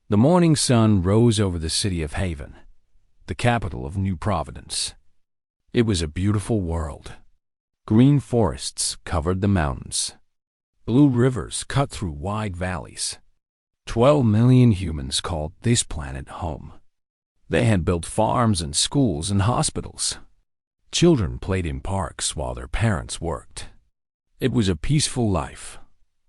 The morning sun rose over the city of Haven, the capital of New Providence. It was a beautiful world. Green forests covered the mountains. Blue rivers cut through wide valleys. 12 million humans called this planet home. They had built farms and schools and hospitals. Children played in parks while their parents worked. It was a peaceful life,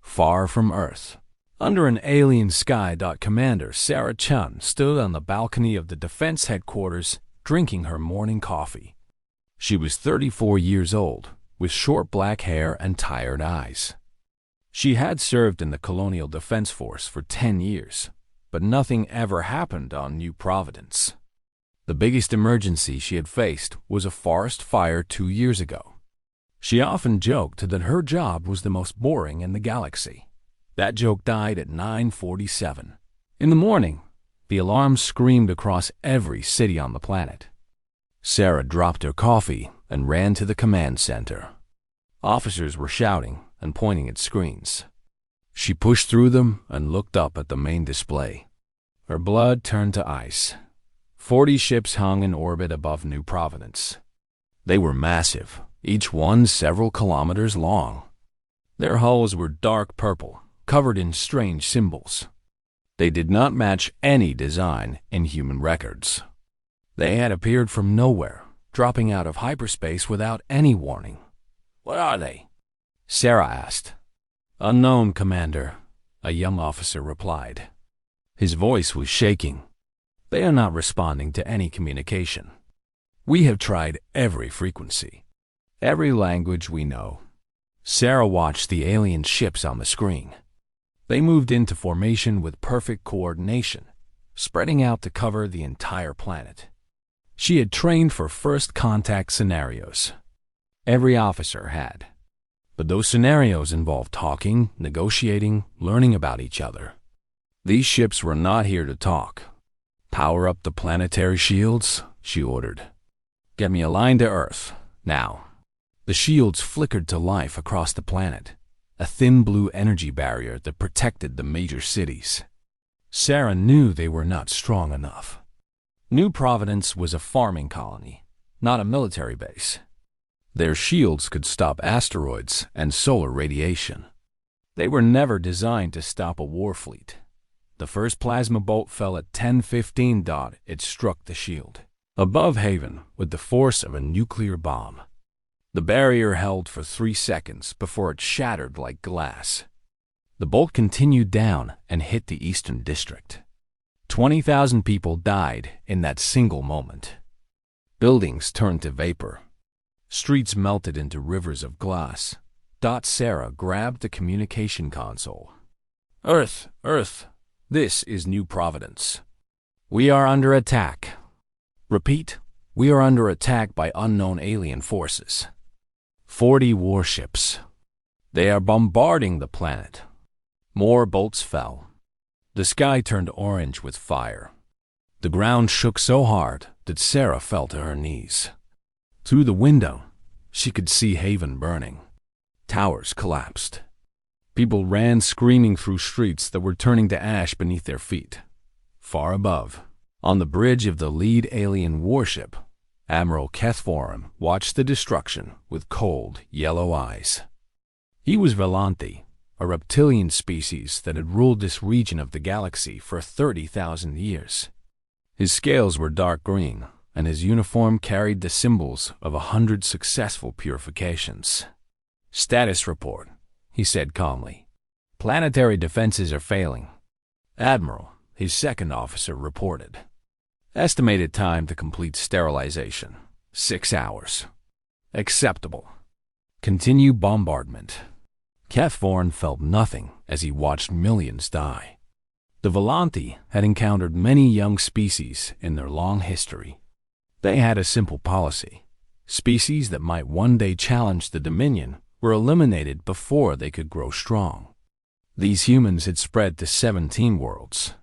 far from Earth. Under an alien sky. Commander Sarah Chun stood on the balcony of the defense headquarters drinking her morning coffee. She was 34 years old, with short black hair and tired eyes. She had served in the Colonial Defense Force for 10 years, but nothing ever happened on New Providence. The biggest emergency she had faced was a forest fire 2 years ago. She often joked that her job was the most boring in the galaxy. That joke died at 9:47. In the morning, the alarm screamed across every city on the planet. Sarah dropped her coffee and ran to the command center. Officers were shouting and pointing at screens. She pushed through them and looked up at the main display. Her blood turned to ice. 40 ships hung in orbit above New Providence. They were massive, each one several kilometers long. Their hulls were dark purple, covered in strange symbols. They did not match any design in human records. They had appeared from nowhere, dropping out of hyperspace without any warning. "What are they?" Sarah asked. "Unknown, Commander," a young officer replied. His voice was shaking. "They are not responding to any communication. We have tried every frequency, every language we know." Sarah watched the alien ships on the screen. They moved into formation with perfect coordination, spreading out to cover the entire planet. She had trained for first contact scenarios. Every officer had. But those scenarios involved talking, negotiating, learning about each other. These ships were not here to talk. "Power up the planetary shields," she ordered. "Get me a line to Earth, now." The shields flickered to life across the planet, a thin blue energy barrier that protected the major cities. Sarah knew they were not strong enough. New Providence was a farming colony, not a military base. Their shields could stop asteroids and solar radiation. They were never designed to stop a war fleet. The first plasma bolt fell at 10:15. It struck the shield, above Haven with the force of a nuclear bomb. The barrier held for 3 seconds before it shattered like glass. The bolt continued down and hit the Eastern District. 20,000 people died in that single moment. Buildings turned to vapor. Streets melted into rivers of glass. Sarah grabbed the communication console. "Earth, Earth, this is New Providence. We are under attack. Repeat, we are under attack by unknown alien forces. 40 warships. They are bombarding the planet." More bolts fell. The sky turned orange with fire. The ground shook so hard that Sarah fell to her knees. Through the window, she could see Haven burning. Towers collapsed. People ran screaming through streets that were turning to ash beneath their feet. Far above, on the bridge of the lead alien warship, Admiral Kethforum watched the destruction with cold, yellow eyes. He was Volanthi, a reptilian species that had ruled this region of the galaxy for 30,000 years. His scales were dark green, and his uniform carried the symbols of 100 successful purifications. "Status report," he said calmly. "Planetary defenses are failing." "Admiral," his second officer reported. "Estimated time to complete sterilization, 6 hours. Acceptable. Continue bombardment." Kethvorn felt nothing as he watched millions die. The Volanthi had encountered many young species in their long history. They had a simple policy. Species that might one day challenge the Dominion were eliminated before they could grow strong. These humans had spread to 17 worlds.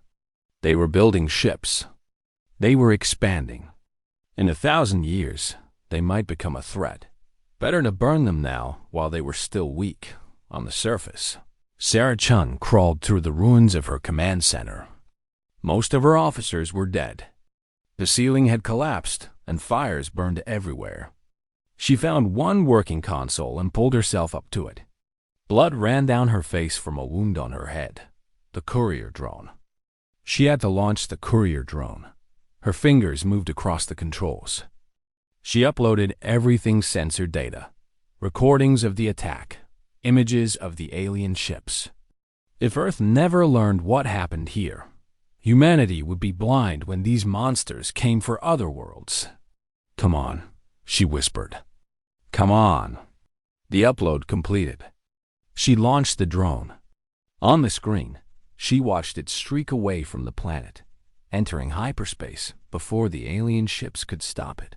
They were building ships. They were expanding. In 1,000 years, they might become a threat. Better to burn them now while they were still weak on the surface. Sarah Chun crawled through the ruins of her command center. Most of her officers were dead. The ceiling had collapsed, and fires burned everywhere. She found one working console and pulled herself up to it. Blood ran down her face from a wound on her head. The courier drone. She had to launch the courier drone. Her fingers moved across the controls. She uploaded everything's sensor data, recordings of the attack, images of the alien ships. If Earth never learned what happened here, humanity would be blind when these monsters came for other worlds. "Come on," she whispered. "Come on." The upload completed. She launched the drone. On the screen, she watched it streak away from the planet, entering hyperspace before the alien ships could stop it.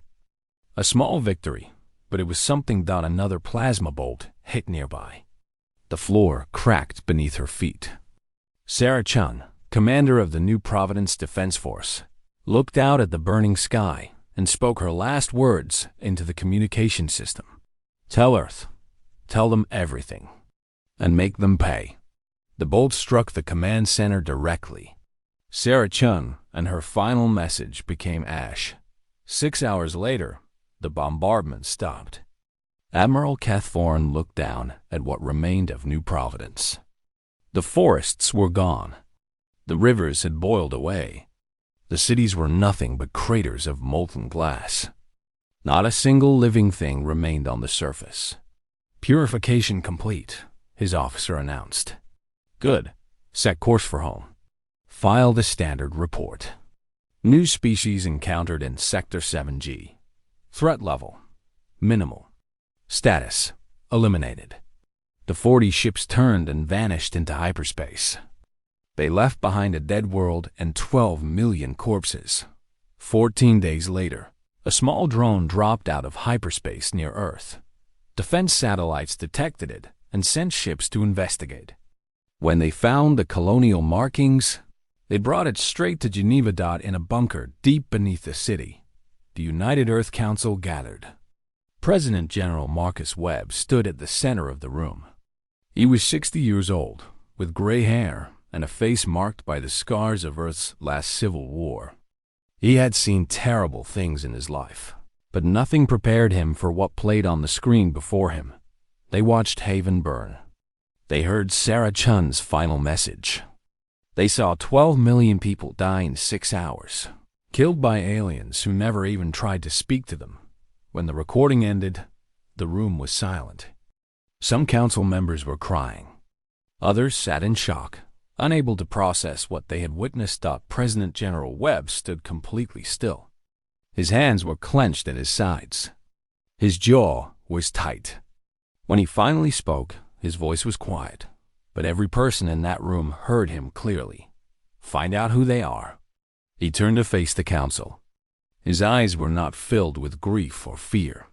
A small victory, but it was something that another plasma bolt hit nearby. The floor cracked beneath her feet. Sarah Chun, commander of the New Providence Defense Force, looked out at the burning sky and spoke her last words into the communication system. "Tell Earth. Tell them everything. And make them pay." The bolt struck the command center directly. Sarah Chun and her final message became ash. 6 hours later, the bombardment stopped. Admiral Caththorne looked down at what remained of New Providence. The forests were gone. The rivers had boiled away. The cities were nothing but craters of molten glass. Not a single living thing remained on the surface. "Purification complete," his officer announced. "Good. Set course for home. File the standard report. New species encountered in Sector 7G. Threat level: minimal. Status: eliminated." The 40 ships turned and vanished into hyperspace. They left behind a dead world and 12 million corpses. 14 days later, a small drone dropped out of hyperspace near Earth. Defense satellites detected it and sent ships to investigate. When they found the colonial markings, they brought it straight to Geneva. In a bunker deep beneath the city, the United Earth Council gathered. President General Marcus Webb stood at the center of the room. He was 60 years old, with gray hair and a face marked by the scars of Earth's last civil war. He had seen terrible things in his life, but nothing prepared him for what played on the screen before him. They watched Haven burn. They heard Sarah Chun's final message. They saw 12 million people die in 6 hours, killed by aliens who never even tried to speak to them. When the recording ended, the room was silent. Some council members were crying. Others sat in shock, unable to process what they had witnessed. President General Webb stood completely still. His hands were clenched at his sides. His jaw was tight. When he finally spoke, his voice was quiet, but every person in that room heard him clearly. "Find out who they are." He turned to face the council. His eyes were not filled with grief or fear.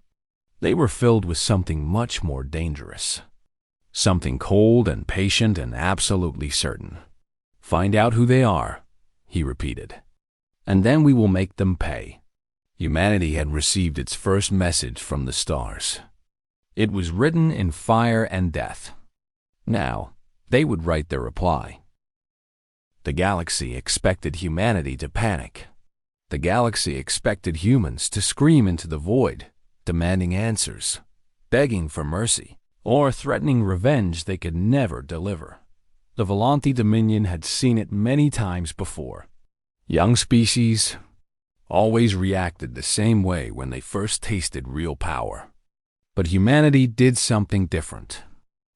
They were filled with something much more dangerous. Something cold and patient and absolutely certain. "Find out who they are," he repeated. "And then we will make them pay." Humanity had received its first message from the stars. It was written in fire and death. Now, they would write their reply. The galaxy expected humanity to panic. The galaxy expected humans to scream into the void, demanding answers, begging for mercy, or threatening revenge they could never deliver. The Volanti Dominion had seen it many times before. Young species always reacted the same way when they first tasted real power. But humanity did something different.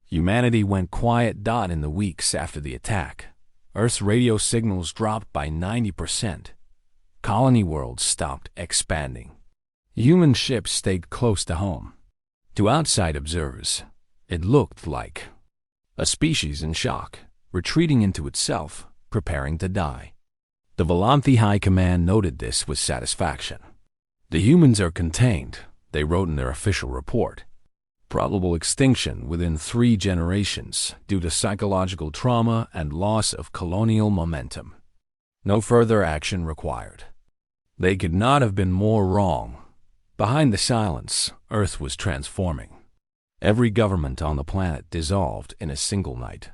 Humanity went quiet. In the weeks after the attack, Earth's radio signals dropped by 90%. Colony worlds stopped expanding. Human ships stayed close to home. To outside observers, it looked like a species in shock, retreating into itself, preparing to die. The Volanthi High Command noted this with satisfaction. "The humans are contained," they wrote in their official report. "Probable extinction within 3 generations due to psychological trauma and loss of colonial momentum. No further action required." They could not have been more wrong. Behind the silence, Earth was transforming. Every government on the planet dissolved in a single night.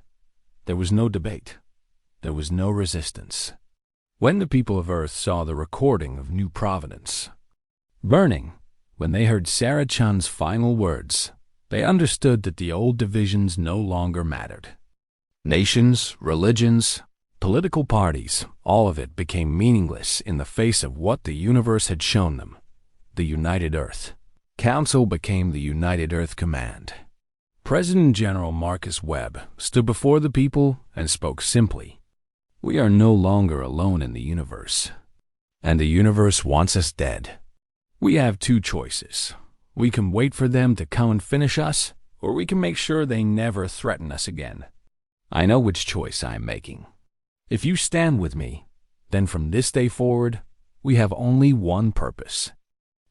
There was no debate. There was no resistance. When the people of Earth saw the recording of New Providence burning, when they heard Sarah Chun's final words, they understood that the old divisions no longer mattered. Nations, religions, political parties, all of it became meaningless in the face of what the universe had shown them. The United Earth Council became the United Earth Command. President General Marcus Webb stood before the people and spoke simply. We are no longer alone in the universe, and the universe wants us dead. We have two choices. We can wait for them to come and finish us, or we can make sure they never threaten us again. I know which choice I am making. If you stand with me, then from this day forward, we have only one purpose.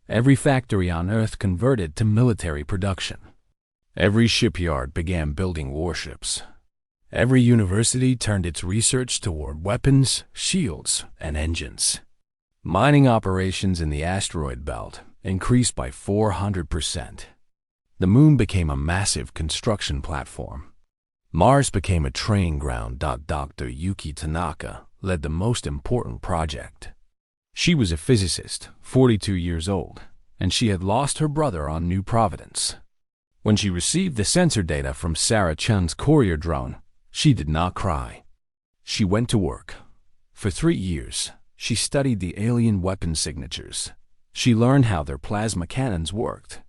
Every factory on Earth converted to military production. Every shipyard began building warships. Every university turned its research toward weapons, shields, and engines. Mining operations in the asteroid belt increased by 400%. The moon became a massive construction platform. Mars became a training ground. Dr. Yuki Tanaka led the most important project. She was a physicist, 42 years old, and she had lost her brother on New Providence. When she received the sensor data from Sarah Chun's courier drone, she did not cry. She went to work. For 3 years, she studied the alien weapon signatures. She learned how their plasma cannons worked.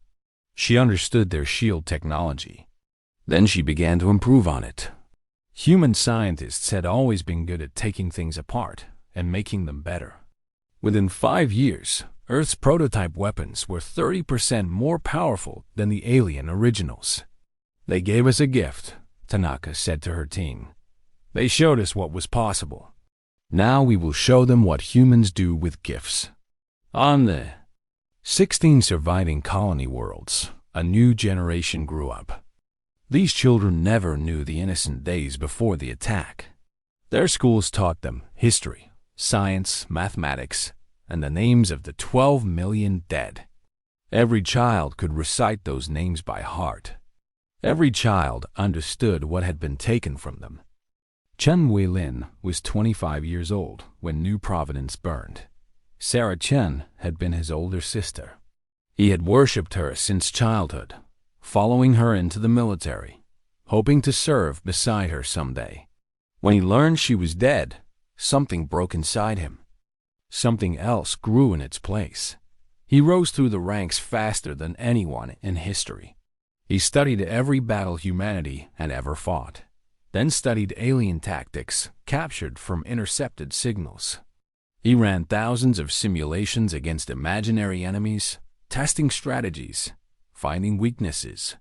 She understood their shield technology. Then she began to improve on it. Human scientists had always been good at taking things apart and making them better. Within 5 years, Earth's prototype weapons were 30% more powerful than the alien originals. They gave us a gift, Tanaka said to her team. They showed us what was possible. Now we will show them what humans do with gifts. On the 16 surviving colony worlds, a new generation grew up. These children never knew the innocent days before the attack. Their schools taught them history, science, mathematics, and the names of the 12 million dead. Every child could recite those names by heart. Every child understood what had been taken from them. Chen Wei-lin was 25 years old when New Providence burned. Sarah Chen had been his older sister. He had worshipped her since childhood, following her into the military, hoping to serve beside her someday. When he learned she was dead, something broke inside him. Something else grew in its place. He rose through the ranks faster than anyone in history. He studied every battle humanity had ever fought, then studied alien tactics captured from intercepted signals. He ran thousands of simulations against imaginary enemies, testing strategies, finding weaknesses.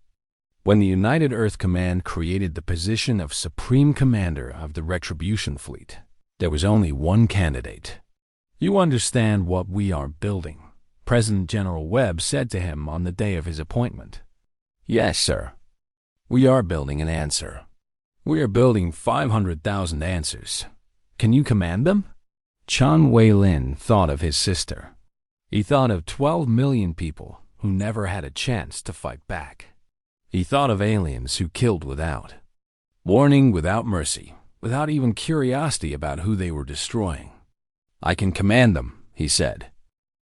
When the United Earth Command created the position of Supreme Commander of the Retribution Fleet, there was only one candidate. You understand what we are building, President General Webb said to him on the day of his appointment. Yes, sir. We are building an answer. We are building 500,000 answers. Can you command them? Chen Wei-lin thought of his sister. He thought of 12 million people who never had a chance to fight back. He thought of aliens who killed without warning, without mercy, without even curiosity about who they were destroying. I can command them, he said,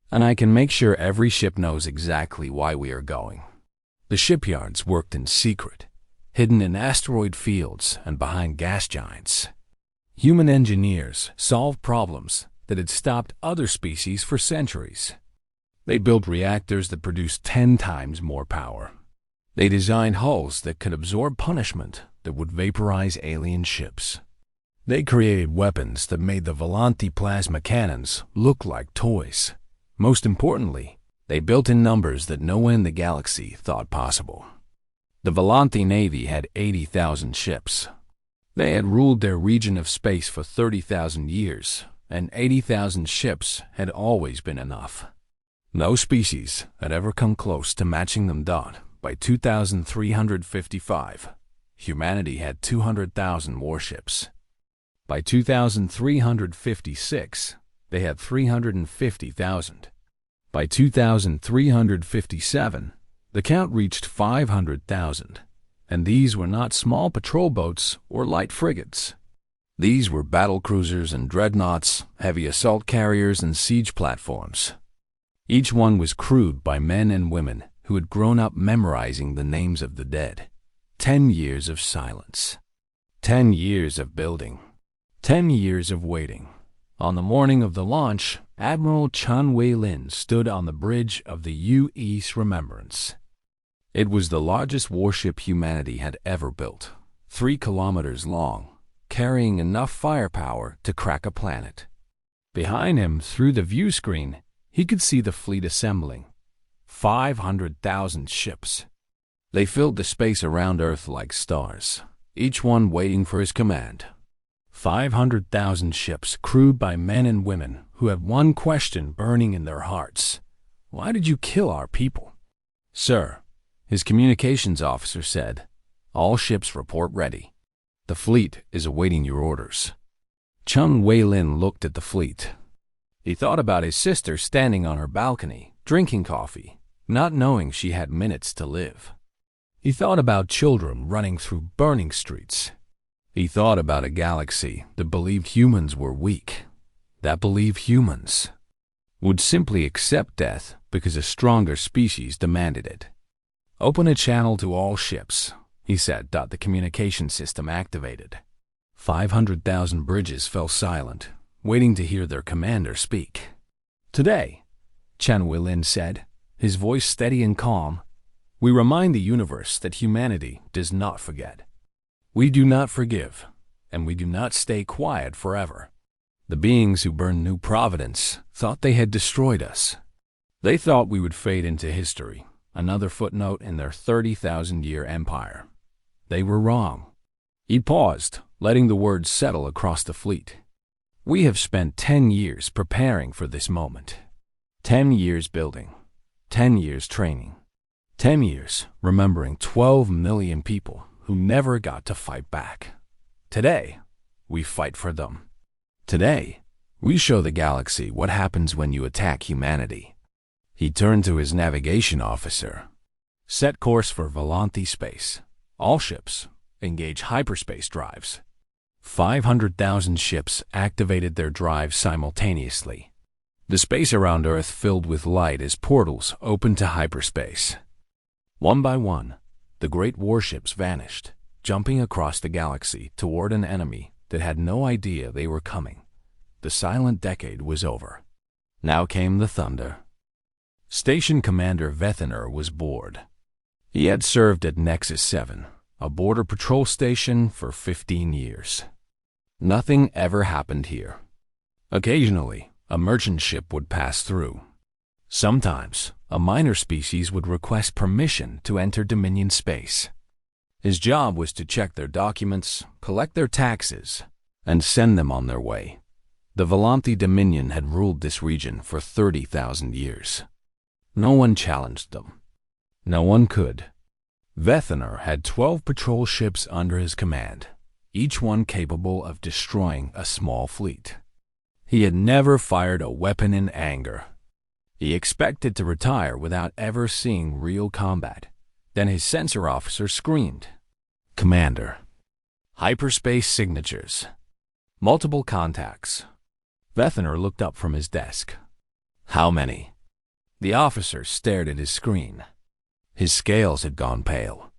and I can make sure every ship knows exactly why we are going. The shipyards worked in secret, hidden in asteroid fields and behind gas giants. Human engineers solved problems that had stopped other species for centuries. They built reactors that produced 10 times more power. They designed hulls that could absorb punishment that would vaporize alien ships. They created weapons that made the Volanti plasma cannons look like toys. Most importantly, they built in numbers that no one in the galaxy thought possible. The Volanti Navy had 80,000 ships. They had ruled their region of space for 30,000 years, and 80,000 ships had always been enough. No species had ever come close to matching them. By 2355, humanity had 200,000 warships. By 2356, they had 350,000. By 2357, the count reached 500,000, and these were not small patrol boats or light frigates. These were battlecruisers and dreadnoughts, heavy assault carriers and siege platforms. Each one was crewed by men and women who had grown up memorizing the names of the dead. 10 years of silence. 10 years of building. 10 years of waiting. On the morning of the launch, Admiral Chen Wei-lin stood on the bridge of the U.S. Remembrance. It was the largest warship humanity had ever built, 3 kilometers long, carrying enough firepower to crack a planet. Behind him, through the view screen, he could see the fleet assembling. 500,000 ships. They filled the space around Earth like stars, each one waiting for his command. 500,000 ships crewed by men and women who had one question burning in their hearts. Why did you kill our people? Sir, his communications officer said, all ships report ready. The fleet is awaiting your orders. Chen Wei-lin looked at the fleet. He thought about his sister standing on her balcony, drinking coffee, not knowing she had minutes to live. He thought about children running through burning streets. He thought about a galaxy that believed humans were weak, that believed humans would simply accept death because a stronger species demanded it. Open a channel to all ships, he said. The communication system activated. 500,000 bridges fell silent, waiting to hear their commander speak. Today, Chen Wei-lin said, his voice steady and calm, we remind the universe that humanity does not forget. We do not forgive, and we do not stay quiet forever. The beings who burned New Providence thought they had destroyed us. They thought we would fade into history, another footnote in their 30,000-year empire. They were wrong. He paused, letting the words settle across the fleet. We have spent 10 years preparing for this moment. 10 years building. 10 years training. 10 years remembering 12 million people who never got to fight back. Today, we fight for them. Today, we show the galaxy what happens when you attack humanity. He turned to his navigation officer. Set course for Volanthi space. All ships, engage hyperspace drives. 500,000 ships activated their drives simultaneously. The space around Earth filled with light as portals opened to hyperspace. One by one, the great warships vanished, jumping across the galaxy toward an enemy that had no idea they were coming. The silent decade was over. Now came the thunder. Station Commander Vethener was bored. He had served at Nexus 7, a border patrol station, for 15 years. Nothing ever happened here. Occasionally, a merchant ship would pass through. Sometimes, a minor species would request permission to enter Dominion space. His job was to check their documents, collect their taxes, and send them on their way. The Volanthi Dominion had ruled this region for 30,000 years. No one challenged them. No one could. Vethener had 12 patrol ships under his command, each one capable of destroying a small fleet. He had never fired a weapon in anger. He expected to retire without ever seeing real combat. Then his sensor officer screamed, "Commander." Hyperspace signatures. Multiple contacts. Vethener looked up from his desk. How many? The officer stared at his screen. His scales had gone pale.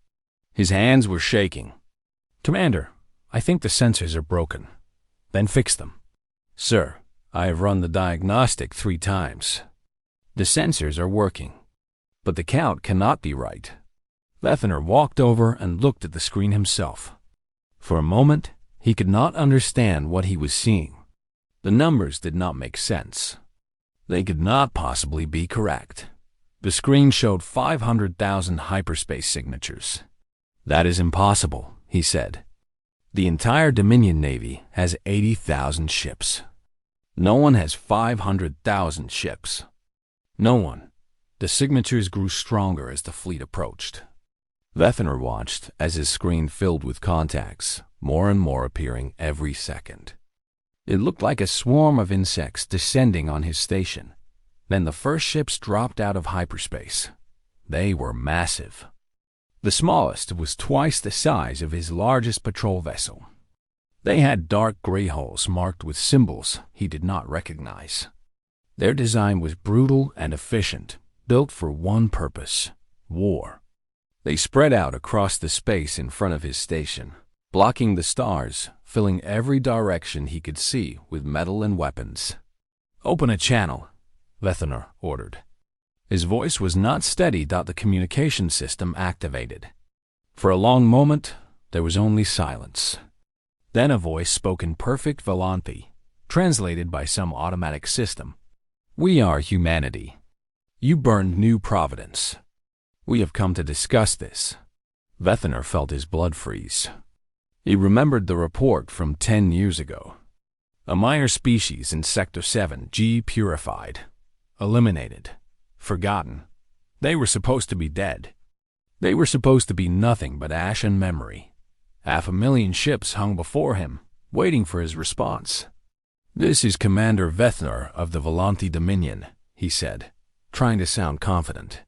His hands were shaking. Commander, I think the sensors are broken. Then fix them. Sir, I have run the diagnostic 3 times. The sensors are working, but the count cannot be right. Vethener walked over and looked at the screen himself. For a moment, he could not understand what he was seeing. The numbers did not make sense. They could not possibly be correct. The screen showed 500,000 hyperspace signatures. That is impossible, he said. The entire Dominion Navy has 80,000 ships. No one has 500,000 ships. No one. The signatures grew stronger as the fleet approached. Vethener watched as his screen filled with contacts, more and more appearing every second. It looked like a swarm of insects descending on his station. Then the first ships dropped out of hyperspace. They were massive. The smallest was twice the size of his largest patrol vessel. They had dark gray hulls marked with symbols he did not recognize. Their design was brutal and efficient, built for one purpose: war. They spread out across the space in front of his station, blocking the stars, filling every direction he could see with metal and weapons. "Open a channel," Vethener ordered. His voice was not steady. The communication system activated. For a long moment, there was only silence. Then a voice spoke in perfect Volanthi, translated by some automatic system. "We are humanity. You burned New Providence. We have come to discuss this." Vethener felt his blood freeze. He remembered the report from 10 years ago. A minor species in Sector 7G purified, eliminated, forgotten. They were supposed to be dead. They were supposed to be nothing but ash and memory. 500,000 ships hung before him, waiting for his response. "This is Commander Vethener of the Volanthi Dominion," he said, trying to sound confident.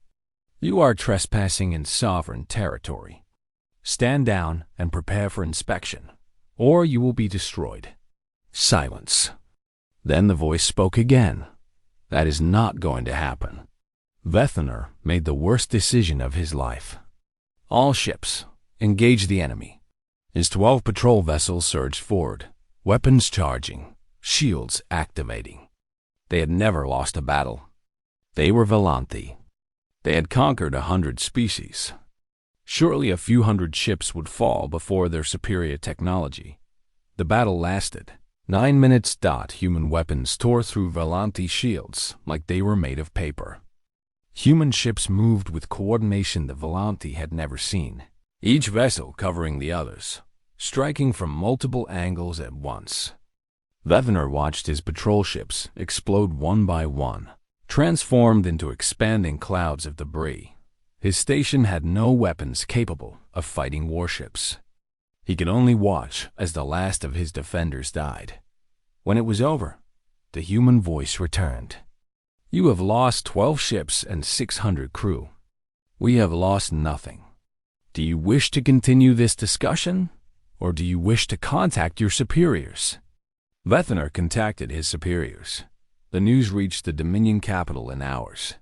"You are trespassing in sovereign territory. Stand down and prepare for inspection, or you will be destroyed." Silence. Then the voice spoke again. "That is not going to happen." Vethener made the worst decision of his life. "All ships, engage the enemy." His 12 patrol vessels surged forward, weapons charging, shields activating. They had never lost a battle. They were Volanthi. They had conquered 100 species. Surely a few hundred ships would fall before their superior technology. The battle lasted 9 minutes. Human weapons tore through Volanthi shields like they were made of paper. Human ships moved with coordination the Volanthi had never seen, each vessel covering the others, striking from multiple angles at once. Vethener watched his patrol ships explode one by one, transformed into expanding clouds of debris. His station had no weapons capable of fighting warships. He could only watch as the last of his defenders died. When it was over, the human voice returned. "You have lost 12 ships and 600 crew. We have lost nothing. Do you wish to continue this discussion, or do you wish to contact your superiors?" Vethener contacted his superiors. The news reached the Dominion capital in hours.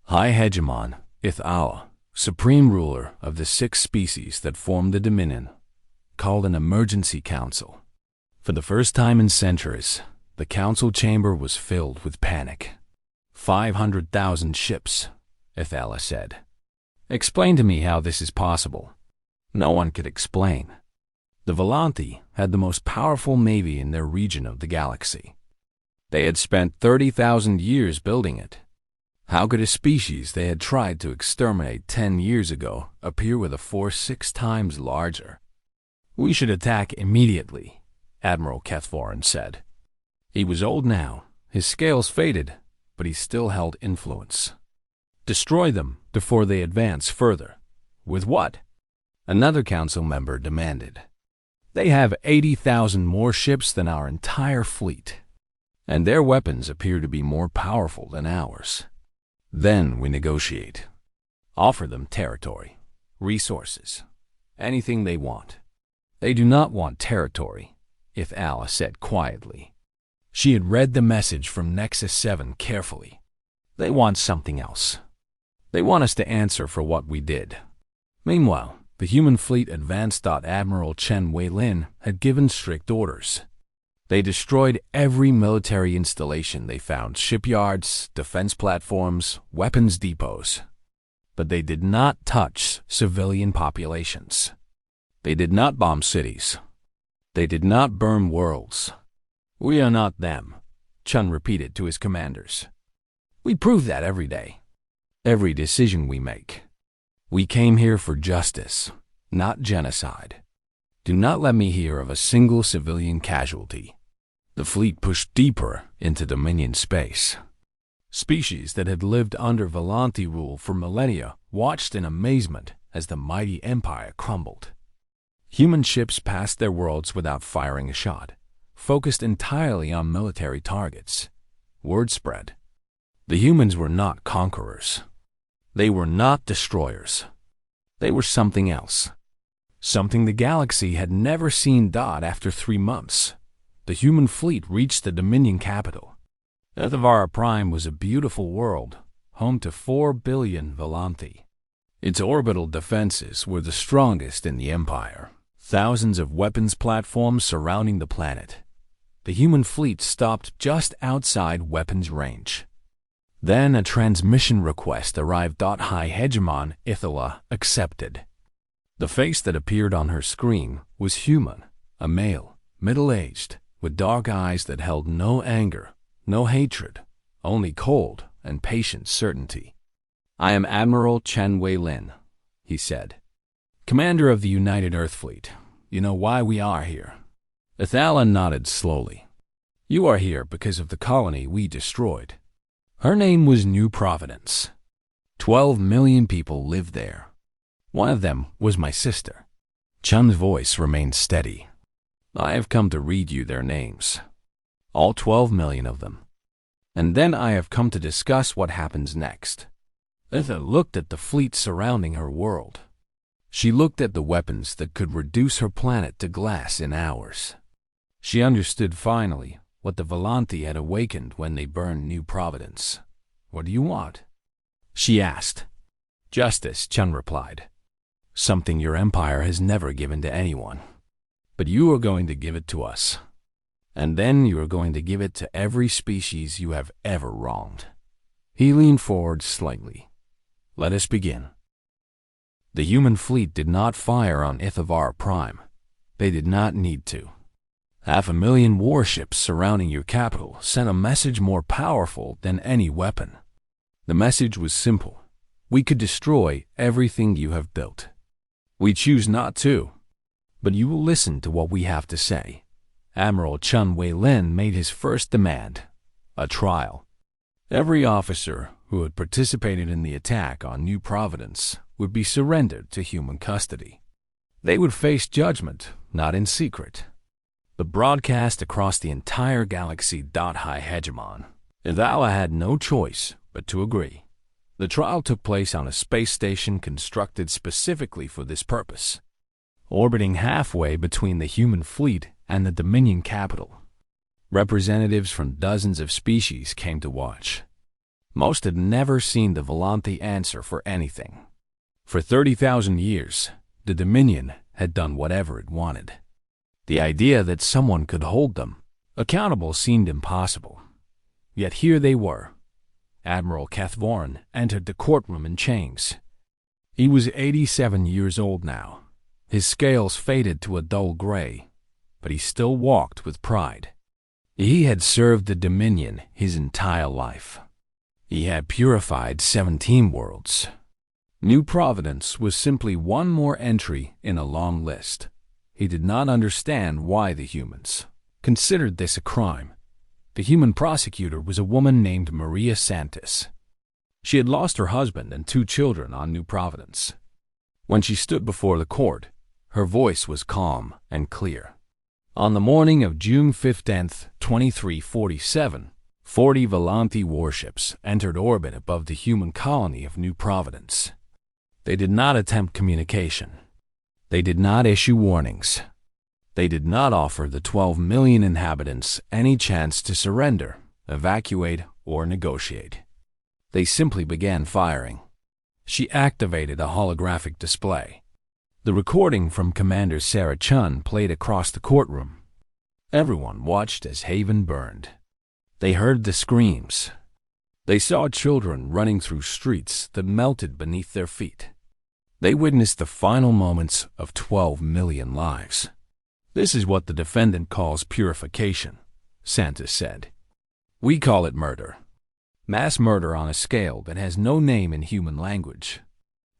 High Hegemon Ith'ala, supreme ruler of the 6 species that formed the Dominion, called an emergency council. For the first time in centuries, the council chamber was filled with panic. 500,000 ships, Ith'ala said. "Explain to me how this is possible." No one could explain. The Volanthi had the most powerful navy in their region of the galaxy. They had spent 30,000 years building it. How could a species they had tried to exterminate 10 years ago appear with a force 6 times larger? "We should attack immediately," Admiral Kethvorin said. He was old now, his scales faded, but he still held influence. "Destroy them before they advance further." "With what?" Another council member demanded. "They have 80,000 more ships than our entire fleet, and their weapons appear to be more powerful than ours. Then we negotiate. Offer them territory, resources, anything they want." "They do not want territory," Ith'ala said quietly. She had read the message from Nexus 7 carefully. "They want something else. They want us to answer for what we did." Meanwhile, the human fleet advanced. Admiral Chen Weilin had given strict orders. They destroyed every military installation they found: shipyards, defense platforms, weapons depots. But they did not touch civilian populations. They did not bomb cities. They did not burn worlds. "We are not them," Chen repeated to his commanders. "We prove that every day. Every decision we make. We came here for justice, not genocide. Do not let me hear of a single civilian casualty." The fleet pushed deeper into Dominion space. Species that had lived under Volanthi rule for millennia watched in amazement as the mighty empire crumbled. Human ships passed their worlds without firing a shot, focused entirely on military targets. Word spread. The humans were not conquerors. They were not destroyers. They were something else. something the galaxy had never seen. After 3 months, the human fleet reached the Dominion capital. HFY Prime was a beautiful world, home to 4 billion Volanthi. Its orbital defenses were the strongest in the Empire. Thousands of weapons platforms surrounding the planet. The human fleet stopped just outside weapons range. Then a transmission request arrived. High Hegemon Ithila accepted. The face that appeared on her screen was human, a male, middle-aged, with dark eyes that held no anger, no hatred, only cold and patient certainty. "I am Admiral Chen Wei-Lin," he said, "Commander of the United Earth Fleet. You know why we are here?" Ithila nodded slowly. "You are here because of the colony we destroyed." Her name was New Providence. 12 million people lived there. One of them was my sister. Chun's voice remained steady. "I have come to read you their names. All 12 million of them. And then I have come to discuss what happens next." Ithila looked at the fleet surrounding her world. She looked at the weapons that could reduce her planet to glass in hours. She understood finally what the Volanthi had awakened when they burned New Providence. "What do you want?" she asked. "Justice," Chun replied. "Something your empire has never given to anyone. But you are going to give it to us. And then you are going to give it to every species you have ever wronged." He leaned forward slightly. "Let us begin." The human fleet did not fire on HFY Prime. They did not need to. 500,000 warships surrounding your capital sent a message more powerful than any weapon. The message was simple. We could destroy everything you have built. We choose not to, but you will listen to what we have to say. Admiral Chen Wei-Lin made his first demand, a trial. Every officer who had participated in the attack on New Providence would be surrendered to human custody. They would face judgment, not in secret, but broadcast across the entire galaxy. High Hegemon. Ithila had no choice but to agree. The trial took place on a space station constructed specifically for this purpose, orbiting halfway between the human fleet and the Dominion capital. Representatives from dozens of species came to watch. Most had never seen the Volanthi answer for anything. For 30,000 years, the Dominion had done whatever it wanted. The idea that someone could hold them accountable seemed impossible. Yet here they were. Admiral Cathvorin entered the courtroom in chains. He was 87 years old now. His scales faded to a dull gray, but he still walked with pride. He had served the Dominion his entire life. He had purified 17 worlds. New Providence was simply one more entry in a long list. He did not understand why the humans considered this a crime. The human prosecutor was a woman named Maria Santis. She had lost her husband and 2 children on New Providence. When she stood before the court, her voice was calm and clear. On the morning of June 15th, 2347, 40 Volanthi warships entered orbit above the human colony of New Providence. They did not attempt communication. They did not issue warnings. They did not offer the 12 million inhabitants any chance to surrender, evacuate, or negotiate. They simply began firing. She activated a holographic display. The recording from Commander Sarah Chun played across the courtroom. Everyone watched as Haven burned. They heard the screams. They saw children running through streets that melted beneath their feet. They witnessed the final moments of 12 million lives. "This is what the defendant calls purification," Santis said. "We call it murder. Mass murder on a scale that has no name in human language."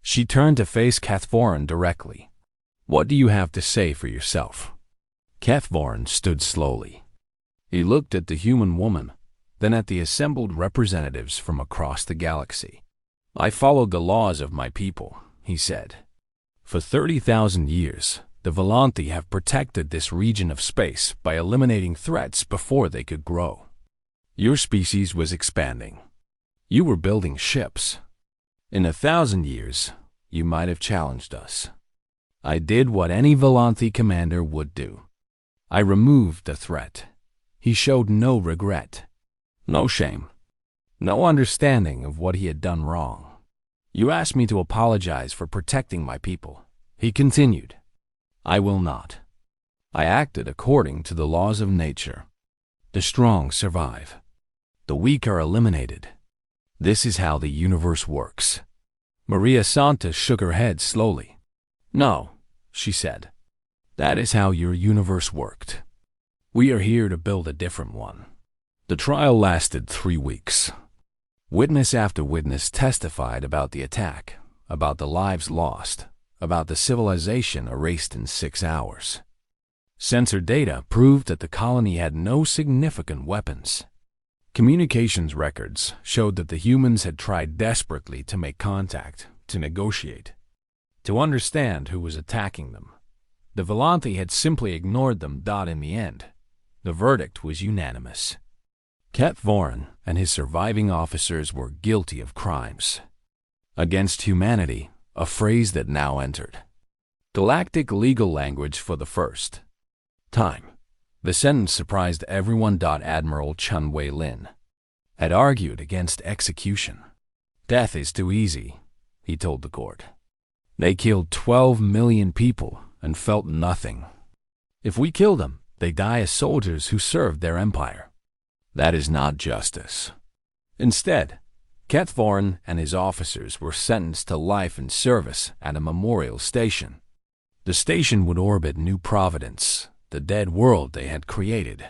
She turned to face Cathvorin directly. "What do you have to say for yourself?" Cathvorin stood slowly. He looked at the human woman, then at the assembled representatives from across the galaxy. "I followed the laws of my people," he said. "For 30,000 years, the Volanthi have protected this region of space by eliminating threats before they could grow. Your species was expanding. You were building ships. In 1,000 years, you might have challenged us. I did what any Volanthi commander would do. I removed the threat. He showed no regret, no shame, no understanding of what he had done wrong. You asked me to apologize for protecting my people, he continued. I will not. I acted according to the laws of nature. The strong survive. The weak are eliminated. This is how the universe works. Maria Santos shook her head slowly. No, she said. That is how your universe worked. We are here to build a different one. The trial lasted 3 weeks. Witness after witness testified about the attack, about the lives lost, about the civilization erased in 6 hours. Sensor data proved that the colony had no significant weapons. Communications records showed that the humans had tried desperately to make contact, to negotiate, to understand who was attacking them. The Volanthi had simply ignored them. In the end, the verdict was unanimous. Keth Voren and his surviving officers were guilty of crimes against humanity, a phrase that now entered galactic legal language for the first time. The sentence surprised everyone. Admiral Chun Wei-Lin had argued against execution. Death is too easy, he told the court. They killed 12 million people and felt nothing. If we kill them, they die as soldiers who served their empire. That is not justice. Instead, Keth Voren and his officers were sentenced to life in service at a memorial station. The station would orbit New Providence, the dead world they had created.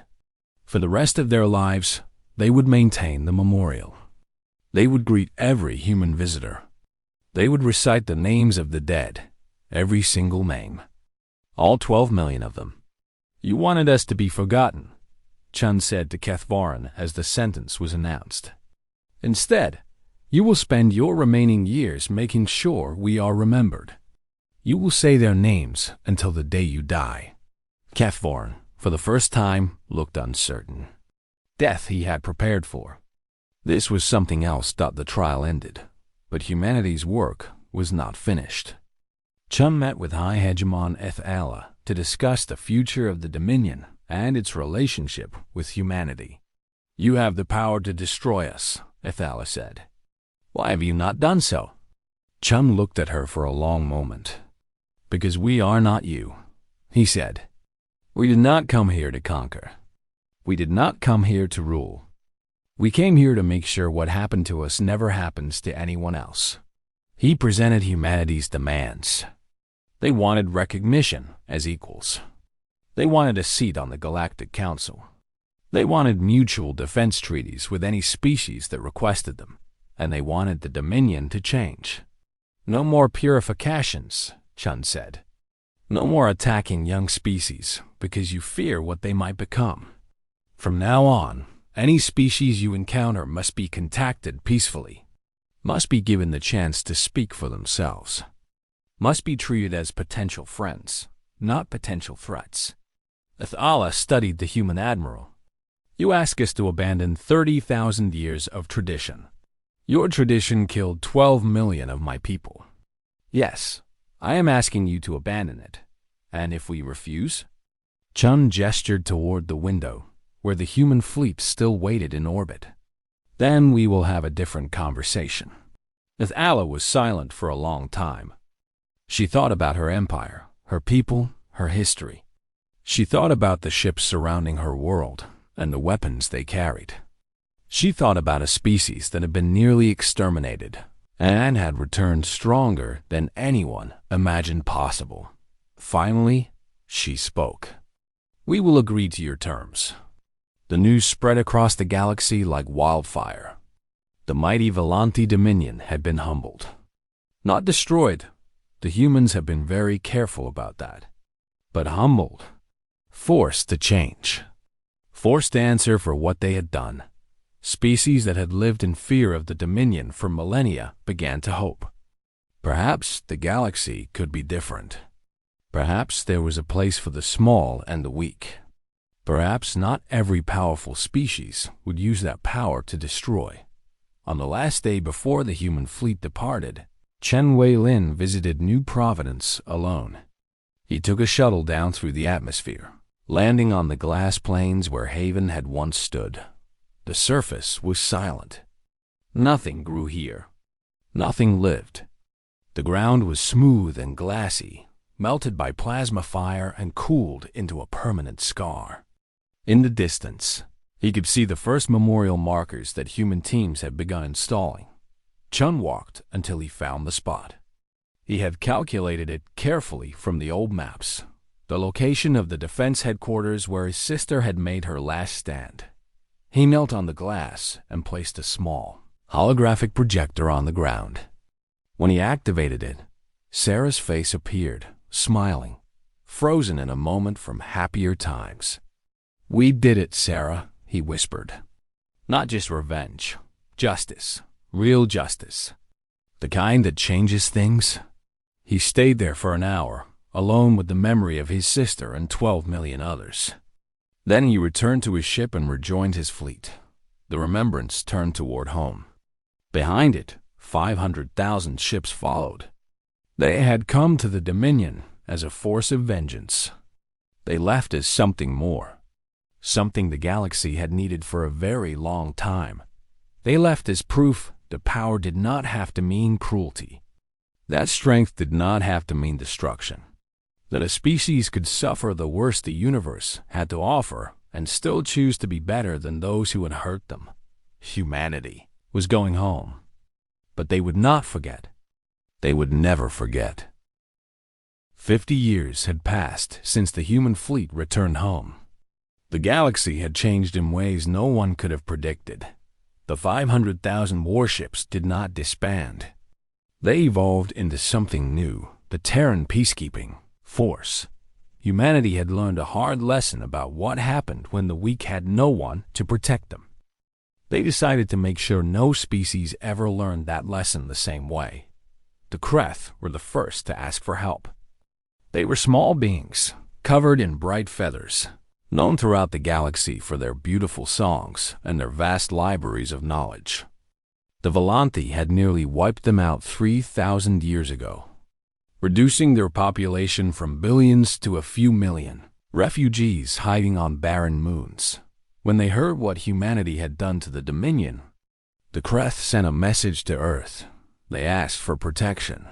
For the rest of their lives, they would maintain the memorial. They would greet every human visitor. They would recite the names of the dead, every single name. All 12 million of them. You wanted us to be forgotten, Chun said to Keth Voren as the sentence was announced. Instead, you will spend your remaining years making sure we are remembered. You will say their names until the day you die. Keth Voren, for the first time, looked uncertain. Death he had prepared for. This was something else. The trial ended, but humanity's work was not finished. Chun met with High Hegemon Ethala to discuss the future of the Dominion and its relationship with humanity. You have the power to destroy us, Ethala said. Why have you not done so? Chun looked at her for a long moment. Because we are not you, he said. We did not come here to conquer. We did not come here to rule. We came here to make sure what happened to us never happens to anyone else. He presented humanity's demands. They wanted recognition as equals. They wanted a seat on the Galactic Council. They wanted mutual defense treaties with any species that requested them, and they wanted the Dominion to change. No more purifications, Chun said. No more attacking young species because you fear what they might become. From now on, any species you encounter must be contacted peacefully, must be given the chance to speak for themselves, must be treated as potential friends, not potential threats. Ethala studied the human admiral. You ask us to abandon 30,000 years of tradition. Your tradition killed 12 million of my people. Yes, I am asking you to abandon it. And if we refuse? Chun gestured toward the window, where the human fleet still waited in orbit. Then we will have a different conversation. Ethala was silent for a long time. She thought about her empire, her people, her history. She thought about the ships surrounding her world and the weapons they carried. She thought about a species that had been nearly exterminated and had returned stronger than anyone imagined possible. Finally, she spoke. We will agree to your terms. The news spread across the galaxy like wildfire. The mighty Volanthi Dominion had been humbled. Not destroyed. The humans have been very careful about that. But humbled. Forced to change. Forced to answer for what they had done. Species that had lived in fear of the Dominion for millennia began to hope. Perhaps the galaxy could be different. Perhaps there was a place for the small and the weak. Perhaps not every powerful species would use that power to destroy. On the last day before the human fleet departed, Chen Wei-Lin visited New Providence alone. He took a shuttle down through the atmosphere, landing on the glass plains where Haven had once stood. The surface was silent. Nothing grew here. Nothing lived. The ground was smooth and glassy, melted by plasma fire and cooled into a permanent scar. In the distance, he could see the first memorial markers that human teams had begun installing. Chun walked until he found the spot. He had calculated it carefully from the old maps, the location of the defense headquarters where his sister had made her last stand. He knelt on the glass and placed a small, holographic projector on the ground. When he activated it, Sarah's face appeared, smiling, frozen in a moment from happier times. "We did it, Sarah," he whispered. "Not just revenge, justice, real justice. The kind that changes things." He stayed there for an hour, alone with the memory of his sister and 12 million others. Then he returned to his ship and rejoined his fleet. The remembrance turned toward home. Behind it, 500,000 ships followed. They had come to the Dominion as a force of vengeance. They left as something more, something the galaxy had needed for a very long time. They left as proof that power did not have to mean cruelty, that strength did not have to mean destruction, that a species could suffer the worst the universe had to offer and still choose to be better than those who had hurt them. Humanity was going home. But they would not forget. They would never forget. 50 years had passed since the human fleet returned home. The galaxy had changed in ways no one could have predicted. The 500,000 warships did not disband. They evolved into something new, the Terran peacekeeping force. Humanity had learned a hard lesson about what happened when the weak had no one to protect them. They decided to make sure no species ever learned that lesson the same way. The Kreth were the first to ask for help. They were small beings, covered in bright feathers, known throughout the galaxy for their beautiful songs and their vast libraries of knowledge. The Volanthi had nearly wiped them out 3,000 years ago, reducing their population from billions to a few million, refugees hiding on barren moons. When they heard what humanity had done to the Dominion, the Kreth sent a message to Earth. They asked for protection.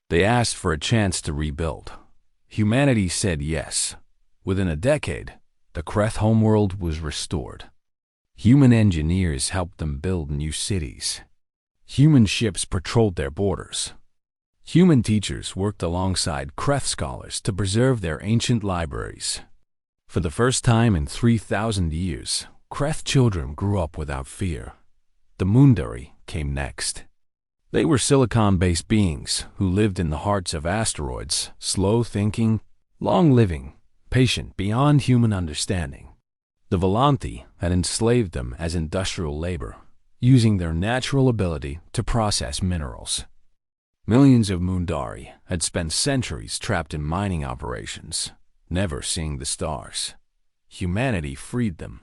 They asked for a chance to rebuild. Humanity said yes. Within a decade, the Kreth homeworld was restored. Human engineers helped them build new cities. Human ships patrolled their borders. Human teachers worked alongside Kreth scholars to preserve their ancient libraries. For the first time in 3,000 years, Kreth children grew up without fear. The Mundari came next. They were silicon-based beings who lived in the hearts of asteroids, slow-thinking, long-living, patient beyond human understanding. The Volanthi had enslaved them as industrial labor, using their natural ability to process minerals. Millions of Mundari had spent centuries trapped in mining operations, never seeing the stars. Humanity freed them.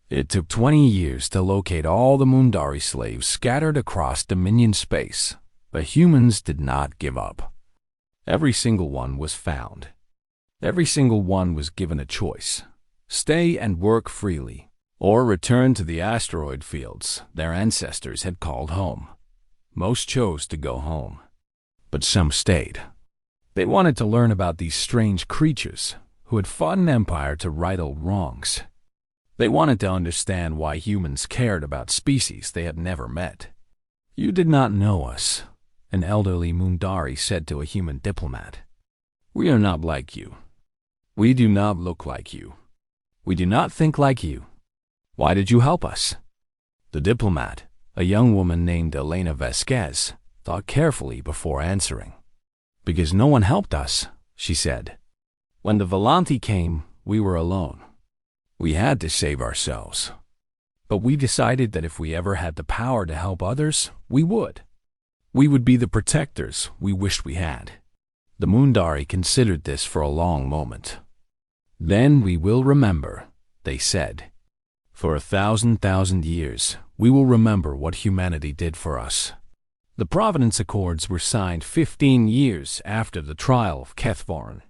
It took 20 years to locate all the Mundari slaves scattered across Dominion space, but humans did not give up. Every single one was found. Every single one was given a choice: stay and work freely, or return to the asteroid fields their ancestors had called home. Most chose to go home, but some stayed. They wanted to learn about these strange creatures who had fought an empire to right old wrongs. They wanted to understand why humans cared about species they had never met. "You did not know us," an elderly Mundari said to a human diplomat. "We are not like you. We do not look like you. We do not think like you. Why did you help us?" The diplomat, a young woman named Elena Vasquez, thought carefully before answering. "Because no one helped us," she said. "When the Volanthi came, we were alone. We had to save ourselves. But we decided that if we ever had the power to help others, we would. We would be the protectors we wished we had." The Mundari considered this for a long moment. "Then we will remember," they said. "For 1,000 years, we will remember what humanity did for us." The Providence Accords were signed 15 years after the trial of Kethvorin.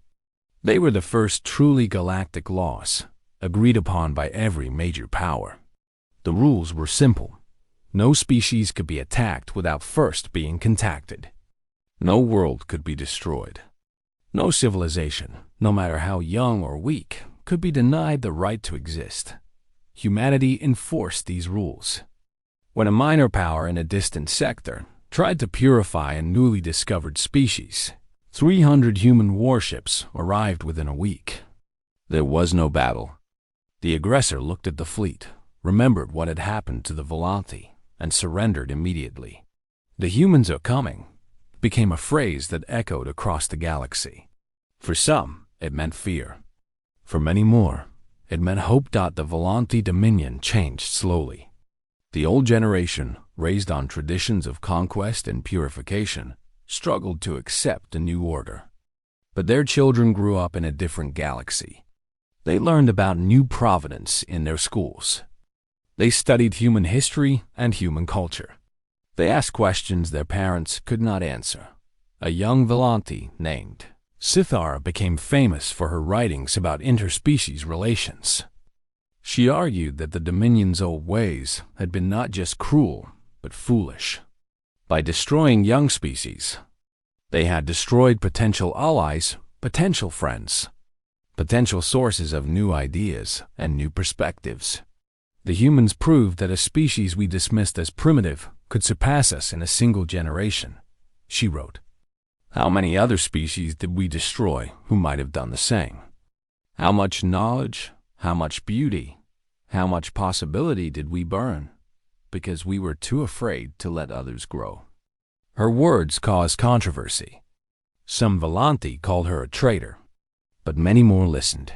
They were the first truly galactic laws, agreed upon by every major power. The rules were simple. No species could be attacked without first being contacted. No world could be destroyed. No civilization, no matter how young or weak, could be denied the right to exist. Humanity enforced these rules. When a minor power in a distant sector tried to purify a newly discovered species, 300 human warships arrived within a week. There was no battle. The aggressor looked at the fleet, remembered what had happened to the Volanti, and surrendered immediately. "The humans are coming" became a phrase that echoed across the galaxy. For some, it meant fear. For many more, it meant hope. The Volanti dominion changed slowly. The old generation, raised on traditions of conquest and purification, struggled to accept the new order. But their children grew up in a different galaxy. They learned about new providence in their schools. They studied human history and human culture. They asked questions their parents could not answer. A young Volanti named Sithara became famous for her writings about interspecies relations. She argued that the Dominion's old ways had been not just cruel, but foolish. By destroying young species, they had destroyed potential allies, potential friends, potential sources of new ideas and new perspectives. The humans proved that a species we dismissed as primitive could surpass us in a single generation, she wrote. How many other species did we destroy who might have done the same? How much knowledge, how much beauty, how much possibility did we burn because we were too afraid to let others grow? Her words caused controversy. Some Volanti called her a traitor, but many more listened.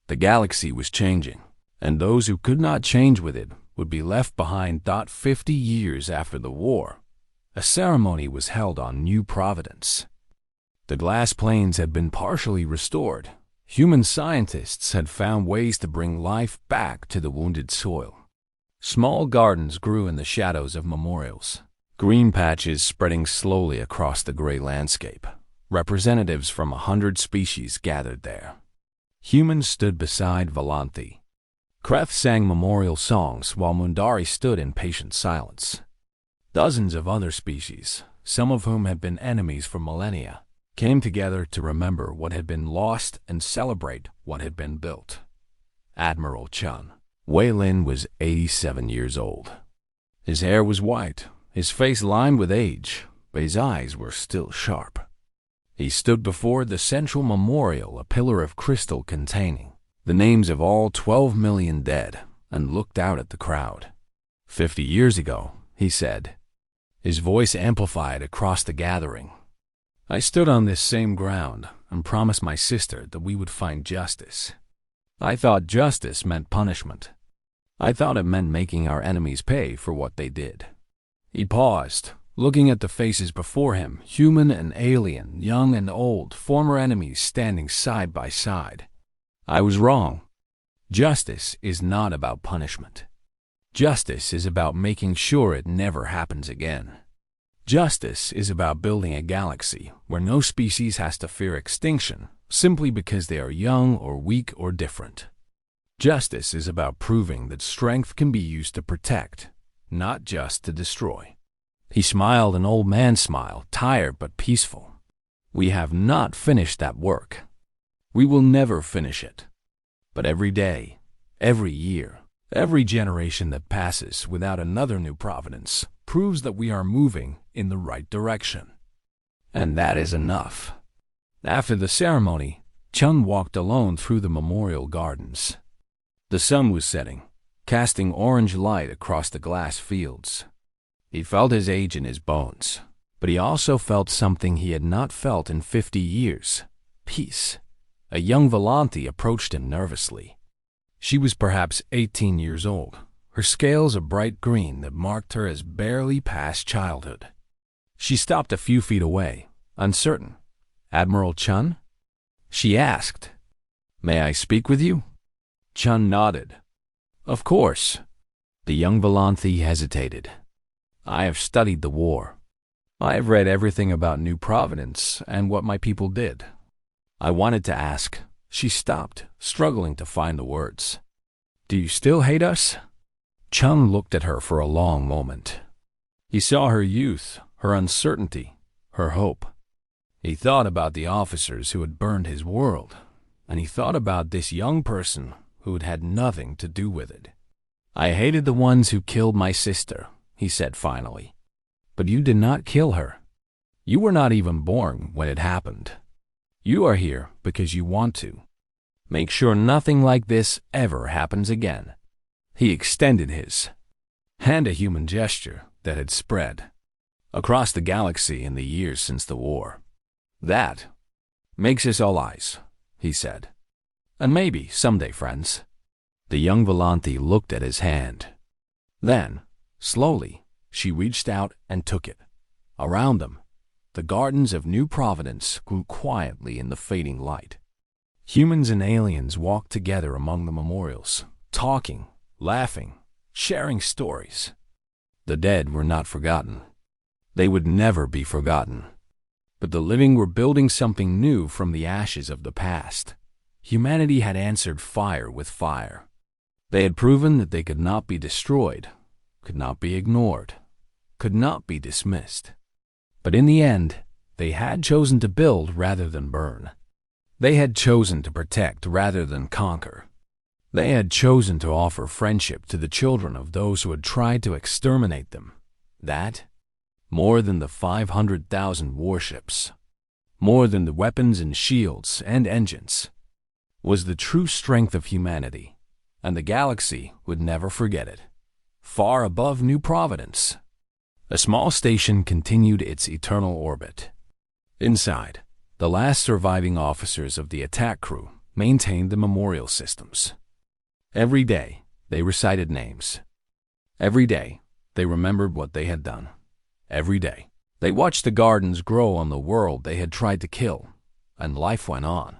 The galaxy was changing, and those who could not change with it would be left behind. 50 years after the war, a ceremony was held on New Providence. The glass plains had been partially restored. Human scientists had found ways to bring life back to the wounded soil. Small gardens grew in the shadows of memorials, green patches spreading slowly across the gray landscape. Representatives from 100 species gathered there. Humans stood beside Volanti. Kreth sang memorial songs while Mundari stood in patient silence. Dozens of other species, some of whom had been enemies for millennia, came together to remember what had been lost and celebrate what had been built. Admiral Chun. Wei Lin was 87 years old. His hair was white, his face lined with age, but his eyes were still sharp. He stood before the central memorial, a pillar of crystal containing the names of all 12 million dead, and looked out at the crowd. 50 years ago, he said, his voice amplified across the gathering, I stood on this same ground and promised my sister that we would find justice. I thought justice meant punishment. I thought it meant making our enemies pay for what they did. He paused, looking at the faces before him, human and alien, young and old, former enemies standing side by side. I was wrong. Justice is not about punishment. Justice is about making sure it never happens again. Justice is about building a galaxy where no species has to fear extinction simply because they are young or weak or different. Justice is about proving that strength can be used to protect, not just to destroy. He smiled an old man smile, tired but peaceful. We have not finished that work. We will never finish it. But every day, every year, every generation that passes without another new providence proves that we are moving in the right direction. And that is enough. After the ceremony, Chun walked alone through the memorial gardens. The sun was setting, casting orange light across the glass fields. He felt his age in his bones, but he also felt something he had not felt in 50 years, peace. A young Volanti approached him nervously. She was perhaps 18 years old, her scales a bright green that marked her as barely past childhood. She stopped a few feet away, uncertain. Admiral Chun? She asked. May I speak with you? Chun nodded. Of course. The young Volanthi hesitated. I have studied the war. I have read everything about New Providence and what my people did. I wanted to ask. She stopped, struggling to find the words. Do you still hate us? Chung looked at her for a long moment. He saw her youth, her uncertainty, her hope. He thought about the officers who had burned his world, and he thought about this young person who had had nothing to do with it. I hated the ones who killed my sister, he said finally. But you did not kill her. You were not even born when it happened. You are here because you want to. Make sure nothing like this ever happens again. He extended his hand, a human gesture that had spread across the galaxy in the years since the war. That makes us all eyes, he said. And maybe someday, friends. The young Volante looked at his hand. Then, slowly, she reached out and took it. Around them, the gardens of New Providence grew quietly in the fading light. Humans and aliens walked together among the memorials, talking, laughing, sharing stories. The dead were not forgotten. They would never be forgotten. But the living were building something new from the ashes of the past. Humanity had answered fire with fire. They had proven that they could not be destroyed, could not be ignored, could not be dismissed. But in the end, they had chosen to build rather than burn. They had chosen to protect rather than conquer. They had chosen to offer friendship to the children of those who had tried to exterminate them. That, more than the 500,000 warships, more than the weapons and shields and engines, was the true strength of humanity, and the galaxy would never forget it. Far above New Providence, a small station continued its eternal orbit. Inside, the last surviving officers of the attack crew maintained the memorial systems. Every day, they recited names. Every day, they remembered what they had done. Every day, they watched the gardens grow on the world they had tried to kill, and life went on.